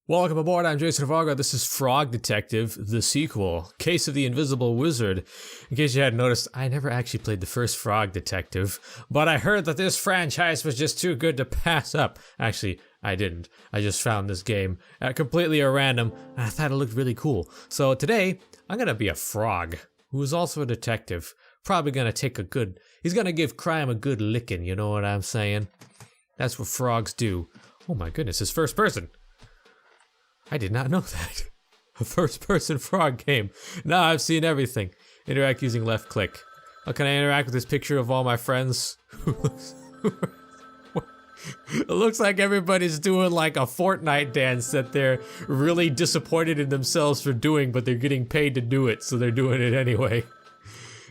Welcome aboard, I'm JasonOfArgo. This is Frog Detective, the sequel, Case of the Invisible Wizard. In case you hadn't noticed, I never actually played the first Frog Detective, but I heard that this franchise was just too good to pass up. Actually, I didn't. I just found this game completely at random, and I thought it looked really cool. So today, I'm gonna be a frog, who is also a detective. Probably gonna take he's gonna give crime a good licking, you know what I'm saying? That's what frogs do. Oh my goodness, it's first person. I did not know that. A first-person frog game. Now I've seen everything. Interact using left click. How can I interact with this picture of all my friends? It looks like everybody's doing like a Fortnite dance that they're really disappointed in themselves for doing, but they're getting paid to do it, so they're doing it anyway.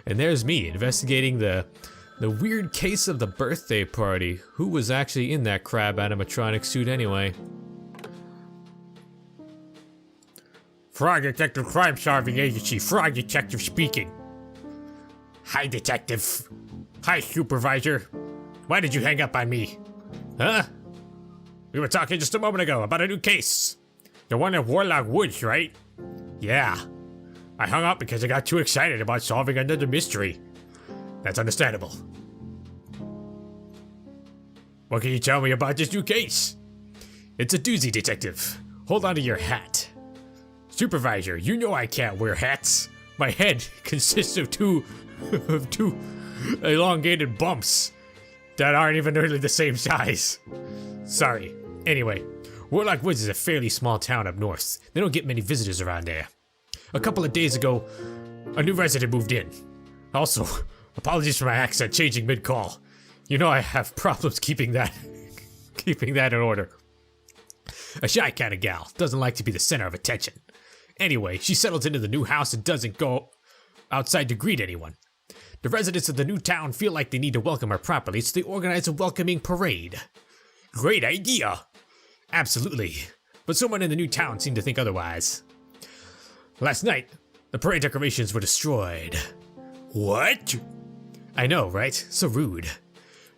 And there's me, investigating the weird case of the birthday party. Who was actually in that crab animatronic suit anyway? Frog Detective Crime Solving Agency, Frog Detective speaking. Hi, Detective. Hi, Supervisor. Why did you hang up on me? Huh? We were talking just a moment ago about a new case. The one at Warlock Woods, right? Yeah. I hung up because I got too excited about solving another mystery. That's understandable. What can you tell me about this new case? It's a doozy, Detective. Hold on to your hat. Supervisor, you know I can't wear hats. My head consists of two elongated bumps that aren't even really the same size. Sorry. Anyway, Warlock Woods is a fairly small town up north. They don't get many visitors around there. A couple of days ago, a new resident moved in. Also, apologies for my accent changing mid-call. You know I have problems keeping that in order. A shy kind of gal, doesn't like to be the center of attention. Anyway, she settles into the new house and doesn't go outside to greet anyone. The residents of the new town feel like they need to welcome her properly, so they organize a welcoming parade. Great idea! Absolutely. But someone in the new town seemed to think otherwise. Last night, the parade decorations were destroyed. What? I know, right? So rude.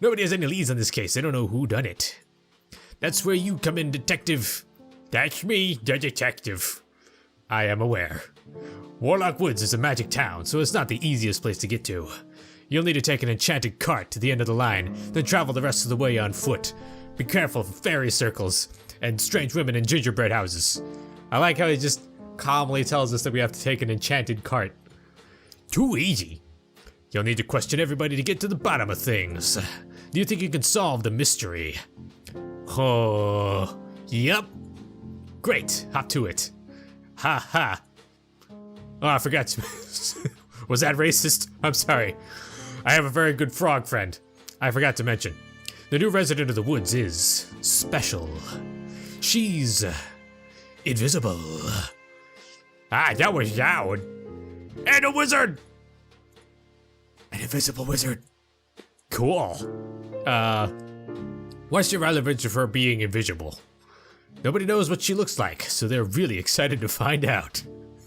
Nobody has any leads on this case. They don't know who done it. That's where you come in, Detective. That's me, the Detective. I am aware. Warlock Woods is a magic town, so it's not the easiest place to get to. You'll need to take an enchanted cart to the end of the line, then travel the rest of the way on foot. Be careful of fairy circles and strange women in gingerbread houses. I like how he just calmly tells us that we have to take an enchanted cart. Too easy. You'll need to question everybody to get to the bottom of things. Do you think you can solve the mystery? Oh, yep. Great, hop to it. Ha ha. Oh, I forgot to. Was that racist? I'm sorry. I have a very good frog friend. I forgot to mention. The new resident of the woods is special. She's invisible. Ah, that was loud. And a wizard! An invisible wizard. Cool. What's your relevance of her being invisible? Nobody knows what she looks like, so they're really excited to find out.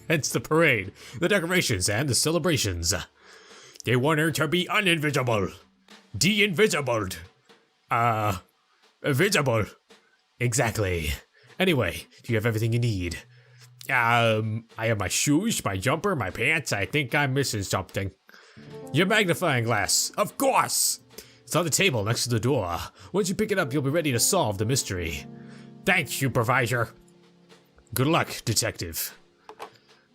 Hence the parade, the decorations, and the celebrations. They want her to be uninvisible. De-invisibled. Invisible. Exactly. Anyway, do you have everything you need? I have my shoes, my jumper, my pants. I think I'm missing something. Your magnifying glass. Of course! It's on the table next to the door. Once you pick it up, you'll be ready to solve the mystery. Thanks, Supervisor. Good luck, Detective.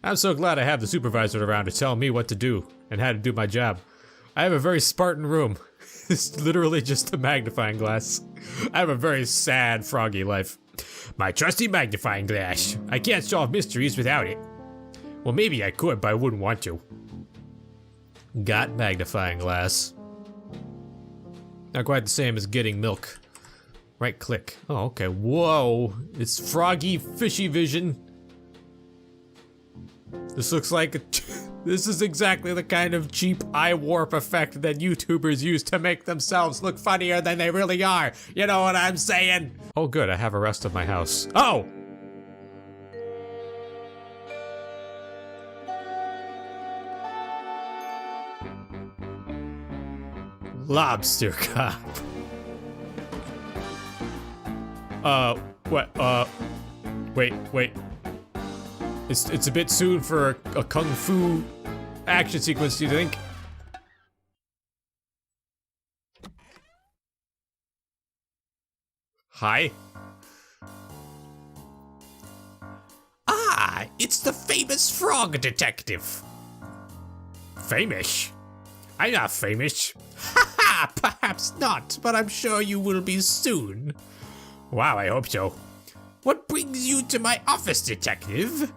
I'm so glad I have the supervisor around to tell me what to do and how to do my job. I have a very Spartan room. It's literally just a magnifying glass. I have a very sad, froggy life. My trusty magnifying glass. I can't solve mysteries without it. Well, maybe I could, but I wouldn't want to. Got magnifying glass. Not quite the same as getting milk. Right click. Oh, okay. Whoa. It's froggy, fishy vision. This looks like this is exactly the kind of cheap eye warp effect that YouTubers use to make themselves look funnier than they really are. You know what I'm saying? Oh good, I have a rest of my house. Oh! Lobster cop. What, Wait. It's a bit soon for a kung fu action sequence, do you think? Hi. Ah, it's the famous frog detective. Famous? I'm not famous. Haha, perhaps not, but I'm sure you will be soon. Wow, I hope so. What brings you to my office, detective?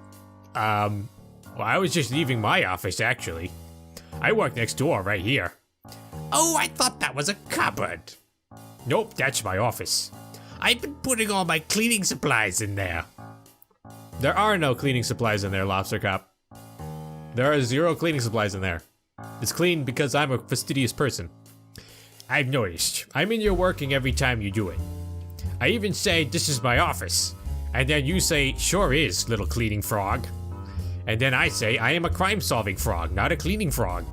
Well, I was just leaving my office, actually. I work next door, right here. Oh, I thought that was a cupboard. Nope, that's my office. I've been putting all my cleaning supplies in there. There are no cleaning supplies in there, Lobster Cop. There are 0 cleaning supplies in there. It's clean because I'm a fastidious person. I've noticed. I'm in here working every time you do it. I even say, this is my office. And then you say, sure is, little cleaning frog. And then I say, I am a crime-solving frog, not a cleaning frog.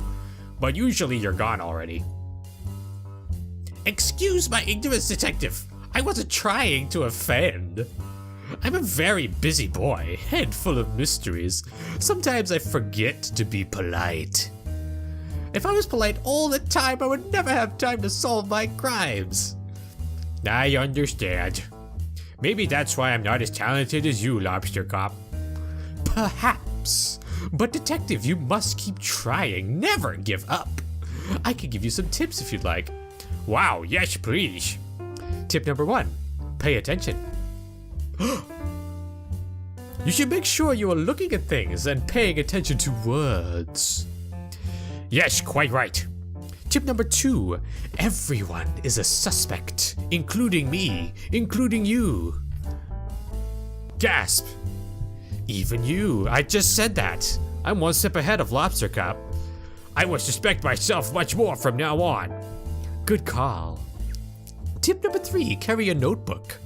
But usually you're gone already. Excuse my ignorance, detective. I wasn't trying to offend. I'm a very busy boy, head full of mysteries. Sometimes I forget to be polite. If I was polite all the time, I would never have time to solve my crimes. I understand. Maybe that's why I'm not as talented as you, Lobster Cop. Perhaps. But detective, you must keep trying. Never give up. I could give you some tips if you'd like. Wow, yes, please. Tip number 1, pay attention. You should make sure you are looking at things and paying attention to words. Yes, quite right. Tip number 2, everyone is a suspect, including me, including you. Gasp. Even you, I just said that. I'm one step ahead of Lobster Cop. I will suspect myself much more from now on. Good call. Tip number 3, carry a notebook.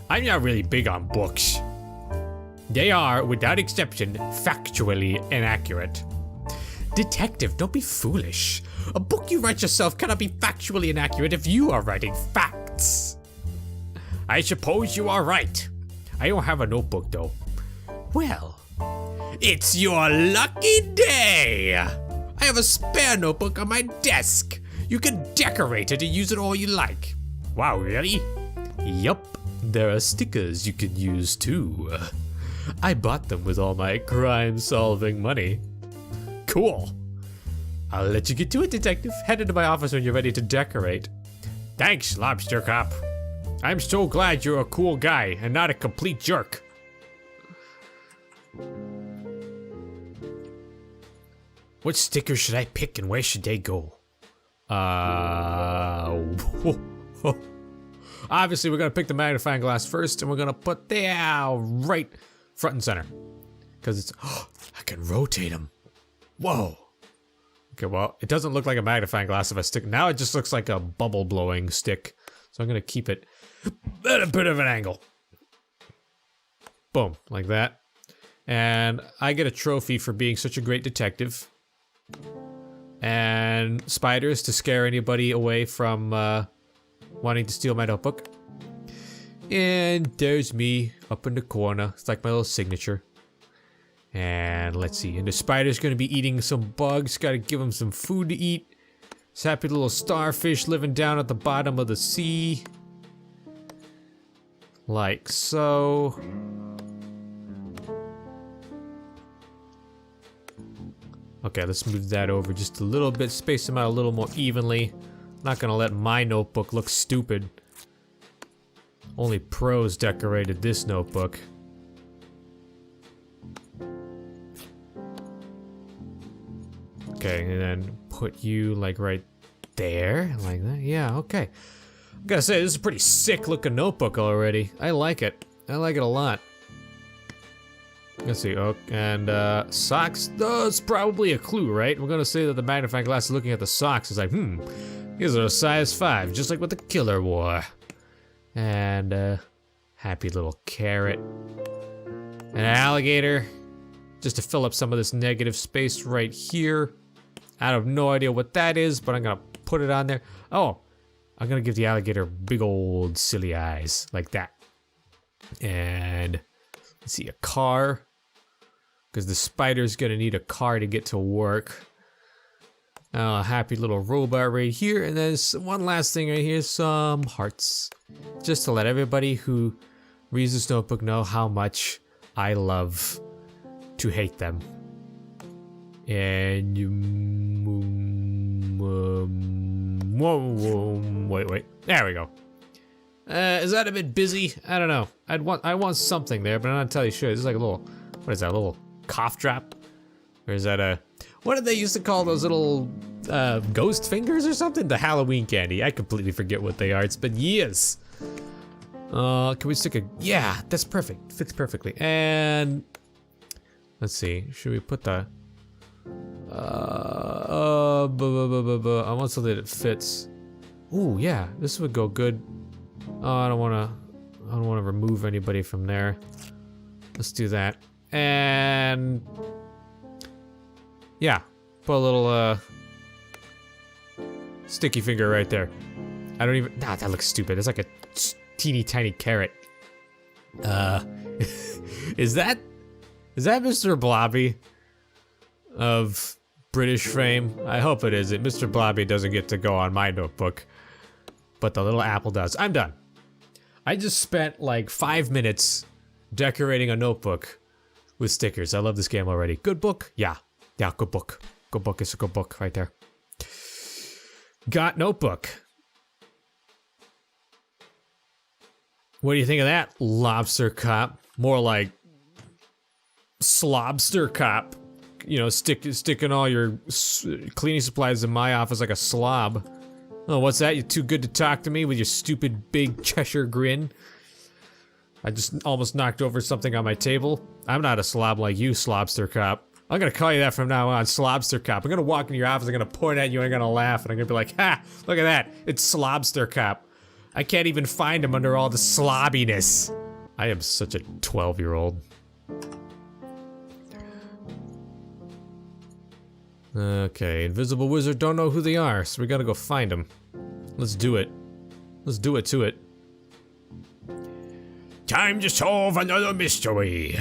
I'm not really big on books. They are, without exception, factually inaccurate. Detective, don't be foolish. A book you write yourself cannot be factually inaccurate if you are writing facts. I suppose you are right. I don't have a notebook though. Well, it's your lucky day. I have a spare notebook on my desk. You can decorate it and use it all you like. Wow, really? Yup, there are stickers you can use too. I bought them with all my crime-solving money. Cool. I'll let you get to it, detective. Head into my office when you're ready to decorate. Thanks, Lobster Cop. I'm so glad you're a cool guy and not a complete jerk. What stickers should I pick and where should they go? Obviously, we're gonna pick the magnifying glass first, and we're gonna put there right front and center, because it's. I can rotate them. Whoa. Okay, well, it doesn't look like a magnifying glass if I stick. Now it just looks like a bubble blowing stick, so I'm gonna keep it at a bit of an angle. Boom, like that, and I get a trophy for being such a great detective. And spiders to scare anybody away from wanting to steal my notebook. And there's me up in the corner. It's like my little signature. And let's see. And the spider's gonna be eating some bugs. Gotta give him some food to eat. This happy little starfish living down at the bottom of the sea. Like so. Okay, let's move that over just a little bit, space them out a little more evenly. Not gonna let my notebook look stupid. Only pros decorated this notebook. Okay, and then put you like right there, like that. Yeah, okay. I gotta say, this is a pretty sick looking notebook already. I like it. I like it a lot. Let's see, oh, and socks, that's probably a clue, right? We're gonna say that the magnifying glass is looking at the socks, is like, these are a size 5, just like what the killer wore. And happy little carrot. An alligator, just to fill up some of this negative space right here. I have no idea what that is, but I'm gonna put it on there. Oh, I'm gonna give the alligator big old silly eyes, like that. And let's see, a car. Because the spider's gonna need a car to get to work. Happy little robot right here. And then one last thing right here, some hearts. Just to let everybody who reads this notebook know how much I love to hate them. And wait. There we go. Is that a bit busy? I don't know. I want something there, but I'm not entirely sure. This is like a little, what is that? A little cough drop? Or is that a, what did they used to call those little ghost fingers or something? The Halloween candy. I completely forget what they are. It's been years. Can we stick a, yeah, that's perfect. Fits perfectly. And let's see. Should we put the I want something that fits. Ooh, yeah, this would go good. Oh, I don't wanna remove anybody from there. Let's do that. And yeah, put a little sticky finger right there. I don't even, nah, that looks stupid. It's like a teeny tiny carrot. Is that Mr. Blobby of British fame? I hope it isn't. Mr. Blobby doesn't get to go on my notebook, but the little apple does. I'm done. I just spent like 5 minutes decorating a notebook with stickers. I love this game already. Good book? Yeah, good book. Good book. It's a good book right there. Got notebook. What do you think of that, lobster cop? More like slobster cop. You know, sticking all your cleaning supplies in my office like a slob. Oh, what's that? You're too good to talk to me with your stupid big Cheshire grin? I just almost knocked over something on my table. I'm not a slob like you, slobster cop. I'm gonna call you that from now on, slobster cop. I'm gonna walk into your office, I'm gonna point at you, and I'm gonna laugh, and I'm gonna be like, ha! Look at that! It's slobster cop. I can't even find him under all the slobbiness. I am such a 12-year-old. Okay, invisible wizard, don't know who they are, so we gotta go find them. Let's do it. Let's do it to it. Time to solve another mystery.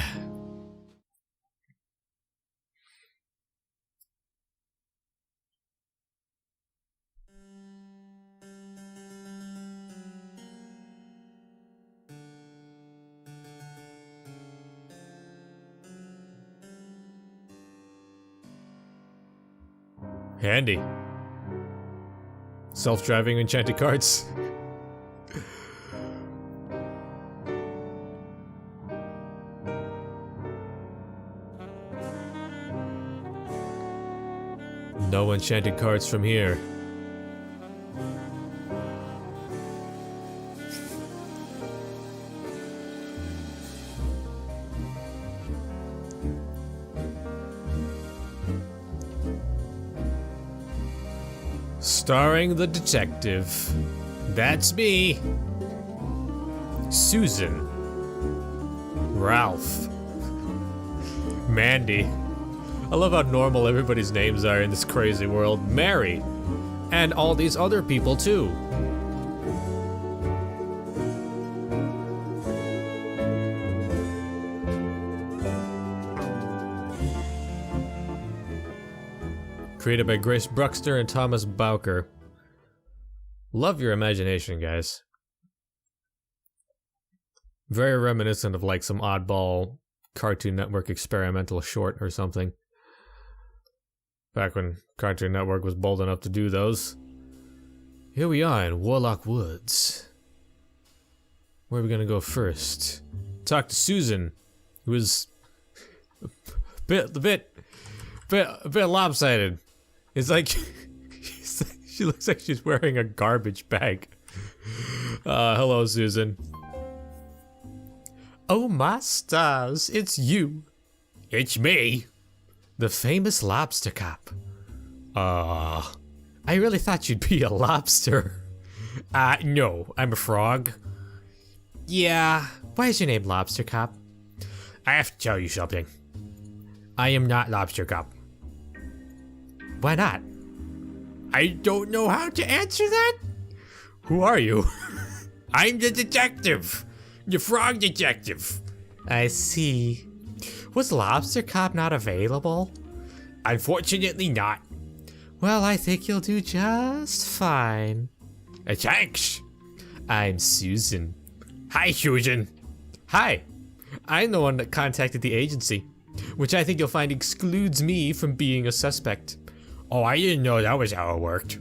Handy. Self-driving enchanted carts. No enchanted carts from here. Starring the detective. That's me. Susan. Ralph. Mandy. I love how normal everybody's names are in this crazy world. Mary. And all these other people too. Created by Grace Bruxner and Thomas Bowker. Love your imagination, guys. Very reminiscent of like some oddball Cartoon Network experimental short or something. Back when Cartoon Network was bold enough to do those. Here we are in Warlock Woods. Where are we gonna go first? Talk to Susan, who is a bit lopsided. It's like she looks like she's wearing a garbage bag. Hello, Susan. Oh my stars, it's you. It's me. The famous lobster cop. I really thought you'd be a lobster. No, I'm a frog. Yeah, why is your name Lobster Cop? I have to tell you something. I am not Lobster Cop. Why not? I don't know how to answer that. Who are you? I'm the detective. Your frog detective. I see. Was Lobster Cop not available? Unfortunately not. Well, I think you'll do just fine. Thanks. I'm Susan. Hi, Susan. Hi. I'm the one that contacted the agency, which I think you'll find excludes me from being a suspect. Oh, I didn't know that was how it worked.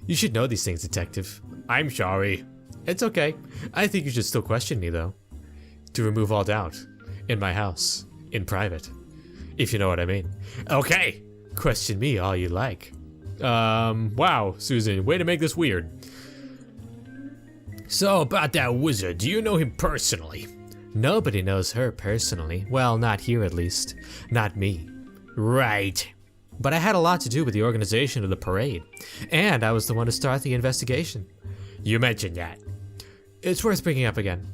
You should know these things, Detective. I'm sorry. It's okay. I think you should still question me, though. To remove all doubt. In my house. In private. If you know what I mean. Okay. Question me all you like. Wow, Susan, way to make this weird. So, about that wizard, do you know him personally? Nobody knows her personally. Well, not here at least. Not me. Right. But I had a lot to do with the organization of the parade. And I was the one to start the investigation. You mentioned that. It's worth bringing up again.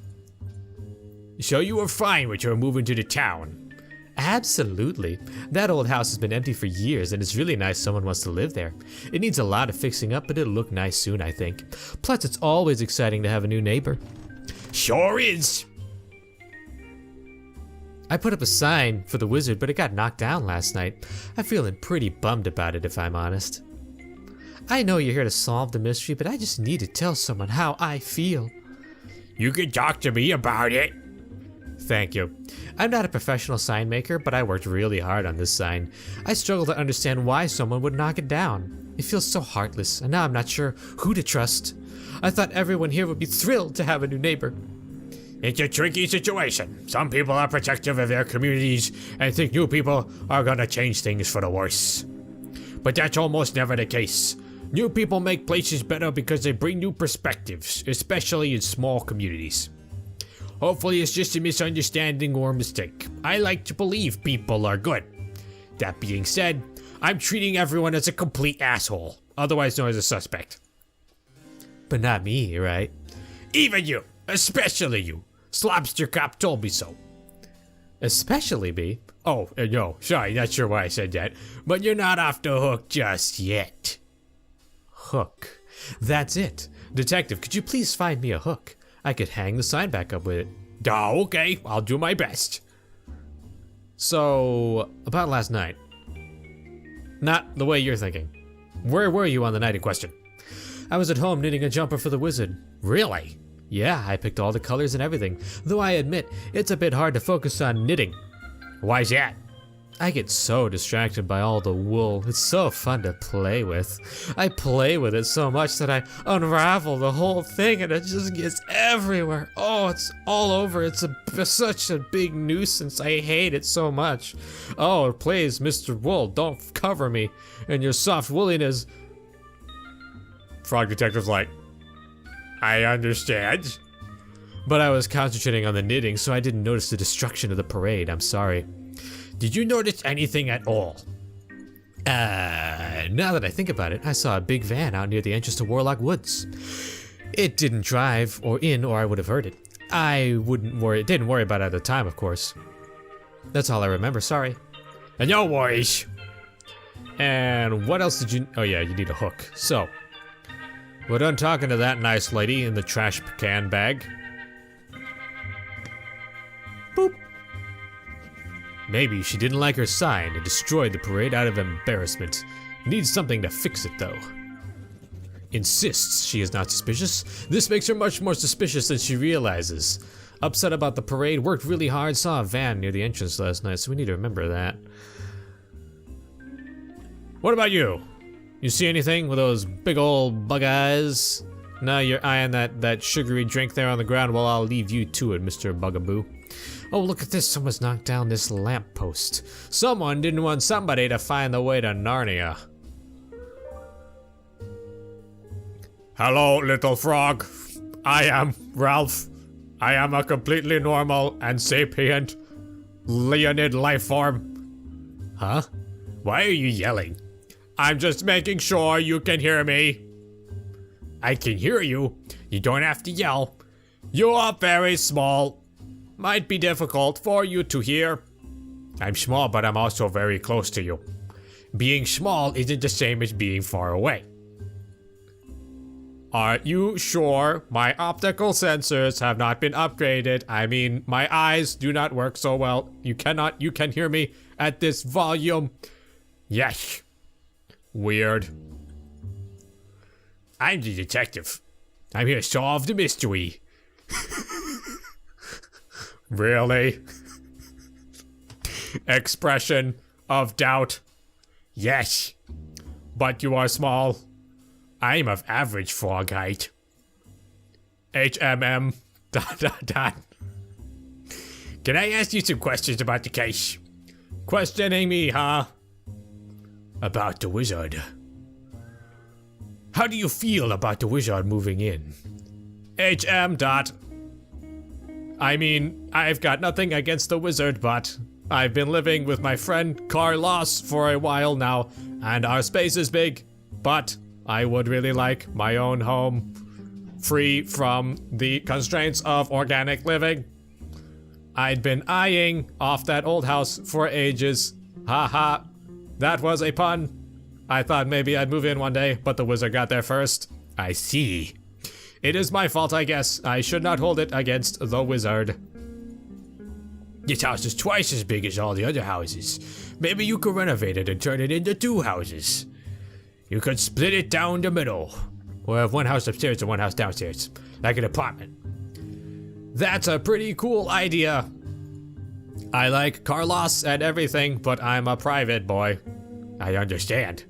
So you were fine with her moving to the town? Absolutely. That old house has been empty for years, and it's really nice someone wants to live there. It needs a lot of fixing up, but it'll look nice soon, I think. Plus, it's always exciting to have a new neighbor. Sure is. I put up a sign for the wizard, but it got knocked down last night. I'm feeling pretty bummed about it, if I'm honest. I know you're here to solve the mystery, but I just need to tell someone how I feel. You can talk to me about it. Thank you. I'm not a professional sign maker, but I worked really hard on this sign. I struggle to understand why someone would knock it down. It feels so heartless, and now I'm not sure who to trust. I thought everyone here would be thrilled to have a new neighbor. It's a tricky situation. Some people are protective of their communities and think new people are gonna change things for the worse. But that's almost never the case. New people make places better because they bring new perspectives, especially in small communities. Hopefully it's just a misunderstanding or mistake. I like to believe people are good. That being said, I'm treating everyone as a complete asshole, otherwise known as a suspect. But not me, right? Even you, especially you. Slobster Cop told me so. Especially me? Oh, no, sorry, not sure why I said that. But you're not off the hook just yet. Hook. That's it. Detective, could you please find me a hook? I could hang the sign back up with it. Oh, okay, I'll do my best. So, about last night. Not the way you're thinking. Where were you on the night in question? I was at home knitting a jumper for the wizard. Really? Yeah, I picked all the colors and everything, though I admit it's a bit hard to focus on knitting. Why's that? I get so distracted by all the wool. It's so fun to play with. I play with it so much that I unravel the whole thing and it just gets everywhere. Oh, it's all over. It's such a big nuisance. I hate it so much. Oh, please, Mr. Wool, don't cover me in your soft woolliness. Frog Detective's like, I understand. But I was concentrating on the knitting, so I didn't notice the destruction of the parade. I'm sorry. Did you notice anything at all? Now that I think about it, I saw a big van out near the entrance to Warlock Woods. It didn't drive or I would have heard it. Didn't worry about it at the time, of course. That's all I remember, sorry. And no worries. And what else did you, oh yeah, you need a hook. So, we're done talking to that nice lady in the trash can bag. Boop. Maybe she didn't like her sign and destroyed the parade out of embarrassment. Needs something to fix it though. Insists she is not suspicious. This makes her much more suspicious than she realizes. Upset about the parade, worked really hard, saw a van near the entrance last night, so we need to remember that. What about you? You see anything with those big old bug eyes? Now you're eyeing that sugary drink there on the ground, well, I'll leave you to it, Mr. Bugaboo. Oh, look at this, someone's knocked down this lamppost. Someone didn't want somebody to find the way to Narnia. Hello, little frog. I am Ralph. I am a completely normal and sapient Leonid life form. Huh? Why are you yelling? I'm just making sure you can hear me. I can hear you. You don't have to yell. You are very small. Might be difficult for you to hear. I'm small, but I'm also very close to you. Being small isn't the same as being far away. Are you sure? My optical sensors have not been upgraded. I mean, my eyes do not work so well. You can hear me at this volume. Yes. Weird. I'm the detective. I'm here to solve the mystery. Really? Expression of doubt. Yes. But you are small. I'm of average frog height. HMM. ... Can I ask you some questions about the case? Questioning me, huh? About the wizard. How do you feel about the wizard moving in? HM. I mean, I've got nothing against the wizard, but I've been living with my friend Carlos for a while now, and our space is big, but I would really like my own home, free from the constraints of organic living. I'd been eyeing off that old house for ages. Haha, that was a pun. I thought maybe I'd move in one day, but the wizard got there first. I see. It is my fault, I guess. I should not hold it against the wizard. This house is twice as big as all the other houses. Maybe you could renovate it and turn it into 2 houses. You could split it down the middle. Or have one house upstairs and one house downstairs. Like an apartment. That's a pretty cool idea. I like Carlos and everything, but I'm a private boy. I understand.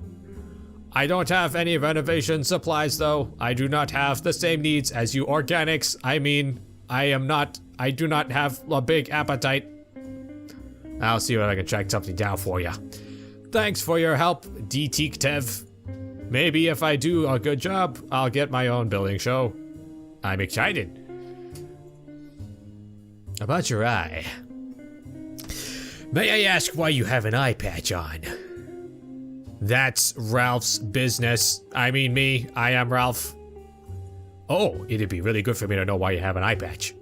I don't have any renovation supplies though. I do not have the same needs as you organics. I mean, I do not have a big appetite. I'll see if I can track something down for you. Thanks for your help, Detective. Maybe if I do a good job, I'll get my own building show. I'm excited. About your eye. May I ask why you have an eye patch on? That's Ralph's business. I mean me, I am Ralph. Oh, it'd be really good for me to know why you have an eye patch.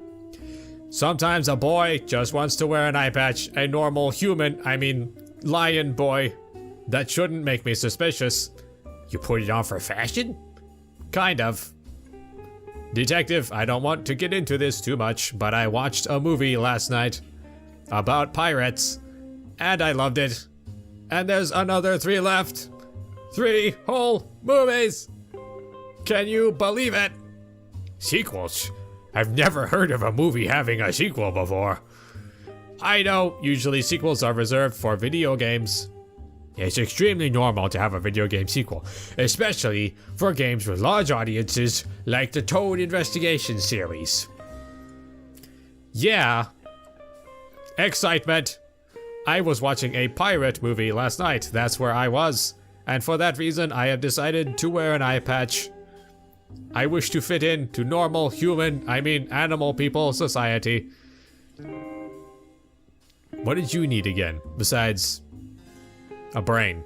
Sometimes a boy just wants to wear an eye patch. A normal human, I mean lion boy. That shouldn't make me suspicious. You put it on for fashion? Kind of. Detective, I don't want to get into this too much, but I watched a movie last night about pirates, and I loved it. And there's another 3 left. 3 whole movies. Can you believe it? Sequels? I've never heard of a movie having a sequel before. I know, usually sequels are reserved for video games. It's extremely normal to have a video game sequel, especially for games with large audiences like the Toad Investigation series. Yeah. Excitement. I was watching a pirate movie last night, that's where I was. And for that reason, I have decided to wear an eye patch. I wish to fit in to normal human, I mean animal people society. What did you need again, besides a brain?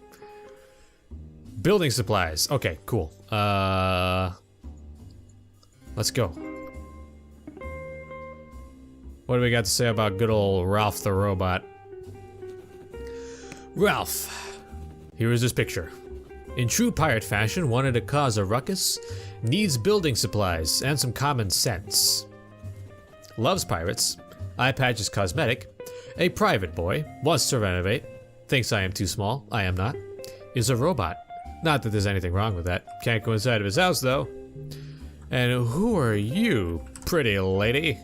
Building supplies. Okay, cool. Let's go. What do we got to say about good old Ralph the robot? Ralph. Here is his picture. In true pirate fashion, wanted to cause a ruckus, needs building supplies and some common sense. Loves pirates, eye patch is cosmetic, a private boy, wants to renovate, thinks I am too small, I am not, is a robot. Not that there's anything wrong with that. Can't go inside of his house though. And who are you, pretty lady?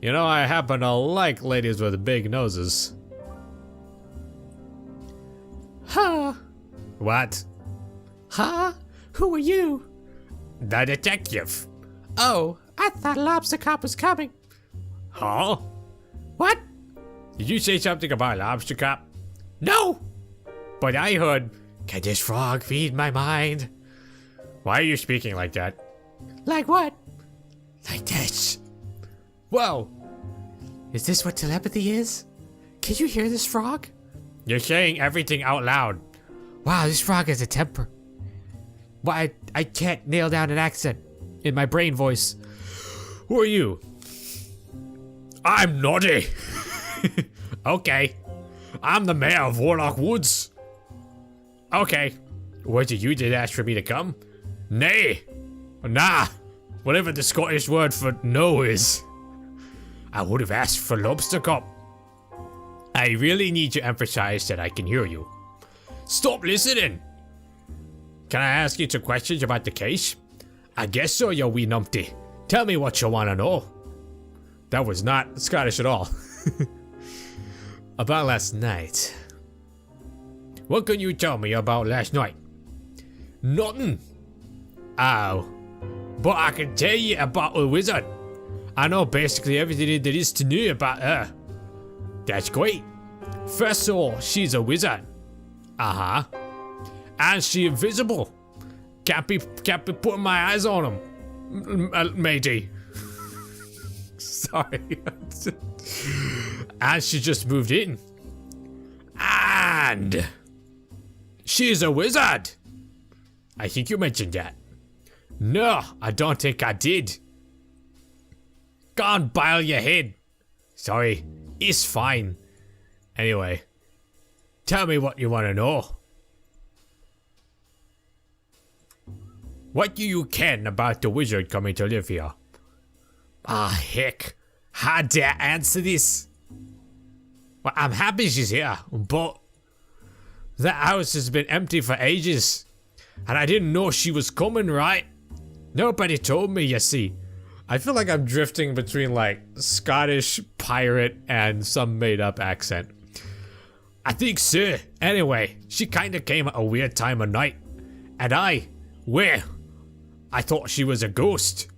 You know, I happen to like ladies with big noses. Huh? What? Huh? Who are you? The detective. Oh, I thought Lobster Cop was coming. Huh? What? Did you say something about Lobster Cop? No! But I heard, can this frog feed my mind? Why are you speaking like that? Like what? Like this. Whoa. Is this what telepathy is? Can you hear this frog? You're saying everything out loud. Wow, this frog has a temper. Why, I can't nail down an accent in my brain voice. Who are you? I'm Noddy. Okay. I'm the mayor of Warlock Woods. Okay. Was it you that asked for me to come? Nay. Nah, whatever the Scottish word for no is. I would have asked for lobster cup. I really need to emphasize that I can hear you. Stop listening! Can I ask you 2 questions about the case? I guess so, you wee numpty. Tell me what you want to know. That was not Scottish at all. About last night. What can you tell me about last night? Nothing. Oh. But I can tell you about a wizard. I know basically everything there is to know about her. That's great. First of all, she's a wizard. Uh-huh. And she's invisible. Can't be putting my eyes on him. Matey. Sorry. And she just moved in. And she's a wizard. I think you mentioned that. No, I don't think I did. Can't bile your head. Sorry, it's fine. Anyway, tell me what you want to know. What do you ken about the wizard coming to live here? Ah, heck. How dare I answer this? Well, I'm happy she's here, but that house has been empty for ages. And I didn't know she was coming, right? Nobody told me, you see. I feel like I'm drifting between like Scottish pirate and some made up accent. I think so. Anyway, she kinda came at a weird time of night. And I thought she was a ghost.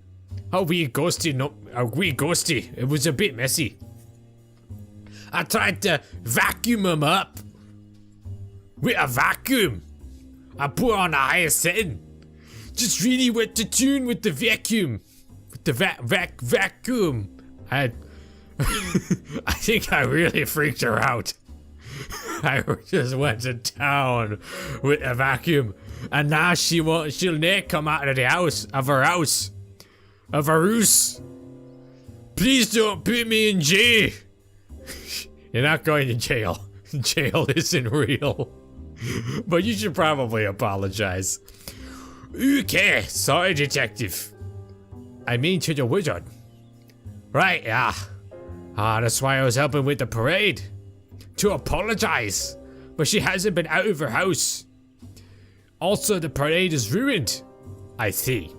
A wee ghosty. It was a bit messy. I tried to vacuum him up. With a vacuum. I put on a higher setting. Just really went to tune with the vacuum. With the vacuum. I think I really freaked her out. I just went to town with a vacuum. And now she'll never come out of her house. Of her house. Please don't put me in jail. You're not going to jail. Jail isn't real. But you should probably apologize. Okay, sorry, detective. I mean to the wizard. Right, yeah. That's why I was helping with the parade. To apologize. But she hasn't been out of her house. Also, the parade is ruined. I see.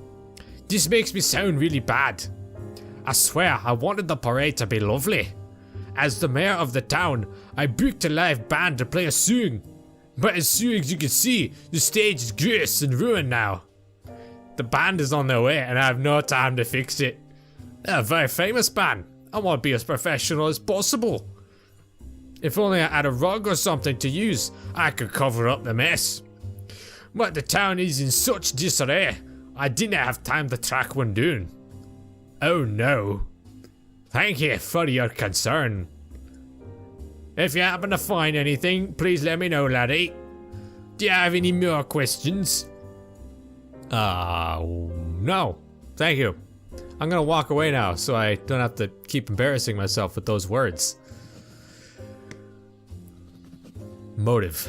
This makes me sound really bad. I swear, I wanted the parade to be lovely. As the mayor of the town, I booked a live band to play a song. But as soon as you can see, the stage is gross and ruined now. The band is on their way and I have no time to fix it. They're a very famous band. I want to be as professional as possible. If only I had a rug or something to use, I could cover up the mess. But the town is in such disarray, I didn't have time to track one down. Oh no. Thank you for your concern. If you happen to find anything, please let me know, laddie. Do you have any more questions? No. Thank you. I'm gonna walk away now so I don't have to keep embarrassing myself with those words. Motive.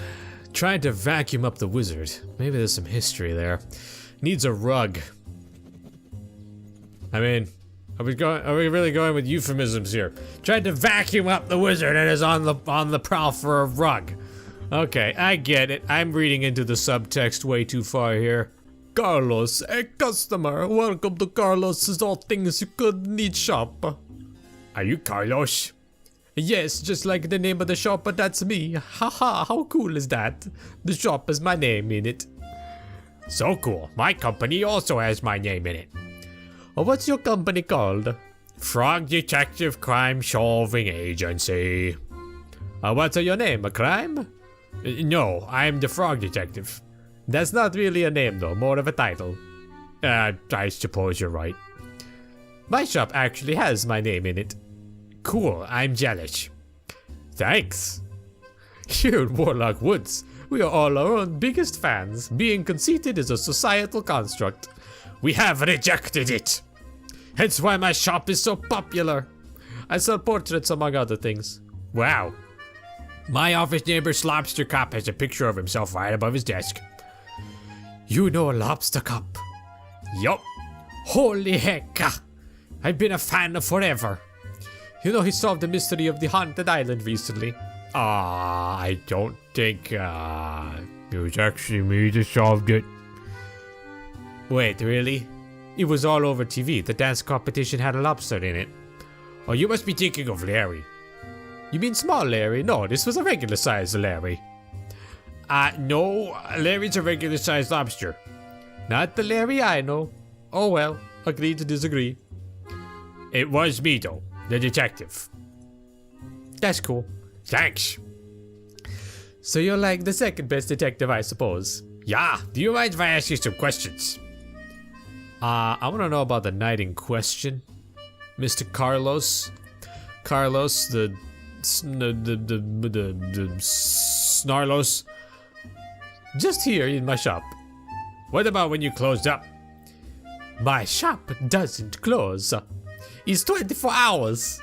Trying to vacuum up the wizard. Maybe there's some history there. Needs a rug. I mean, are we really going with euphemisms here? Tried to vacuum up the wizard and is on the prowl for a rug. Okay, I get it. I'm reading into the subtext way too far here. Carlos, a customer. Welcome to Carlos's All Things You Could Need Shop. Are you Carlos? Yes, just like the name of the shop, but that's me. Haha, how cool is that? The shop has my name in it. So cool. My company also has my name in it. What's your company called? Frog Detective Crime Solving Agency. What's your name? A crime? No, I'm the Frog Detective. That's not really a name though, more of a title. I suppose you're right. My shop actually has my name in it. Cool, I'm jealous. Thanks. Here in Warlock Woods, we are all our own biggest fans. Being conceited is a societal construct. We have rejected it. Hence why my shop is so popular. I sell portraits among other things. Wow. My office neighbor Slobster Cop has a picture of himself right above his desk. You know Lobster Cop? Yup. Holy heck! I've been a fan forever. You know, he solved the mystery of the haunted island recently. I don't think it was actually me that solved it. Wait, really? It was all over TV. The dance competition had a lobster in it. Oh, you must be thinking of Larry. You mean small Larry? No, this was a regular sized Larry. No, Larry's a regular sized lobster. Not the Larry I know. Oh well, agree to disagree. It was me though, the detective. That's cool. Thanks. So you're like the second best detective, I suppose. Yeah, do you mind if I ask you some questions? I want to know about the night in question. Mr. Carlos. Carlos, the Snarlos. Just here in my shop. What about when you closed up? My shop doesn't close. It's 24 hours.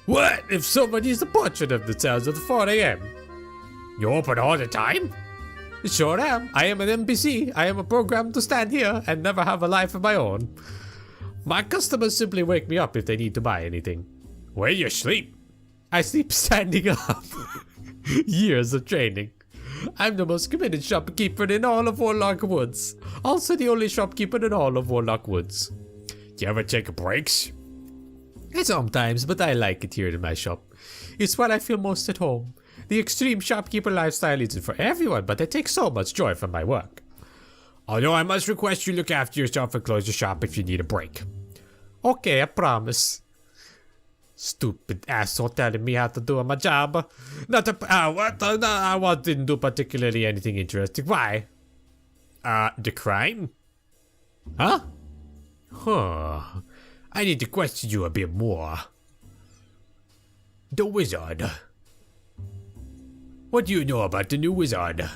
What if someone needs a portrait of themselves at 4 a.m.? You open all the time? Sure am. I am an NPC. I am programmed to stand here and never have a life of my own. My customers simply wake me up if they need to buy anything. Where do you sleep? I sleep standing up. Years of training. I'm the most committed shopkeeper in all of Warlock Woods. Also the only shopkeeper in all of Warlock Woods. Do you ever take breaks? Sometimes, but I like it here in my shop. It's where I feel most at home. The extreme shopkeeper lifestyle isn't for everyone, but I take so much joy from my work. Although I must request you look after yourself and close the shop if you need a break. Okay, I promise. Stupid asshole telling me how to do my job. I didn't do particularly anything interesting. Why? The crime? Huh? I need to question you a bit more. The wizard. What do you know about the new wizard?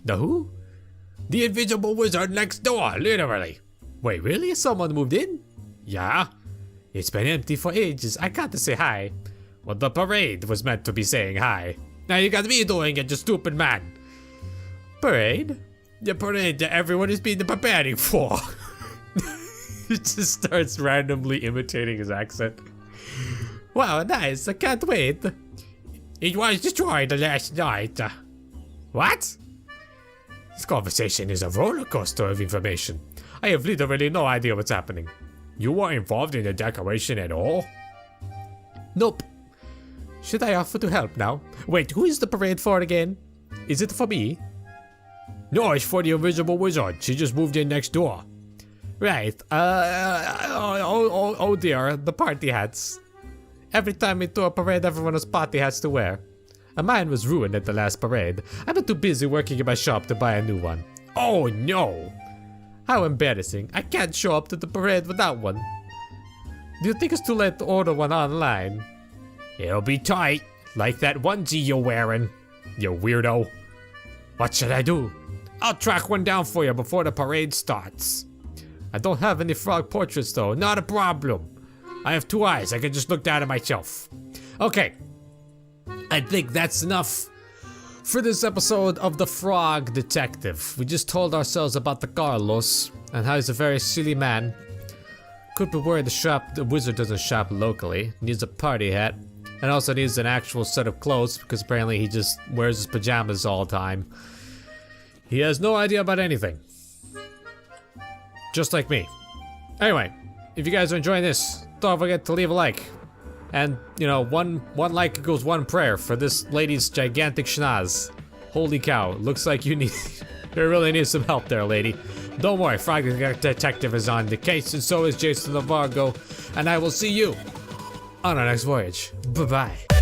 The who? The invisible wizard next door, literally. Wait, really? Someone moved in? Yeah. It's been empty for ages. I got to say hi. Well, the parade was meant to be saying hi. Now you got me doing it, you stupid man. Parade? The parade that everyone has been preparing for. He just starts randomly imitating his accent. Wow, nice. I can't wait. It was destroyed last night. What? This conversation is a roller coaster of information. I have literally no idea what's happening. You weren't involved in the decoration at all? Nope. Should I offer to help now? Wait, who is the parade for again? Is it for me? No, it's for the invisible wizard. She just moved in next door. Right. Oh dear, the party hats. Every time we do a parade, everyone has party hats to wear. And mine was ruined at the last parade. I've been too busy working in my shop to buy a new one. Oh no! How embarrassing. I can't show up to the parade without one. Do you think it's too late to order one online? It'll be tight, like that onesie you're wearing, you weirdo. What should I do? I'll track one down for you before the parade starts. I don't have any frog portraits though, not a problem. I have 2 eyes, I can just look down at myself. Okay, I think that's enough for this episode of The Frog Detective. We just told ourselves about the Carlos and how he's a very silly man. Could be worried the wizard doesn't shop locally. Needs a party hat. And also needs an actual set of clothes because apparently he just wears his pajamas all the time. He has no idea about anything. Just like me. Anyway, if you guys are enjoying this, don't forget to leave a like. And, you know, one like equals 1 prayer for this lady's gigantic schnoz. Holy cow, looks like you really need some help there, lady. Don't worry, Frog Detective is on the case, and so is JasonOfArgo, and I will see you on our next voyage. Bye-bye.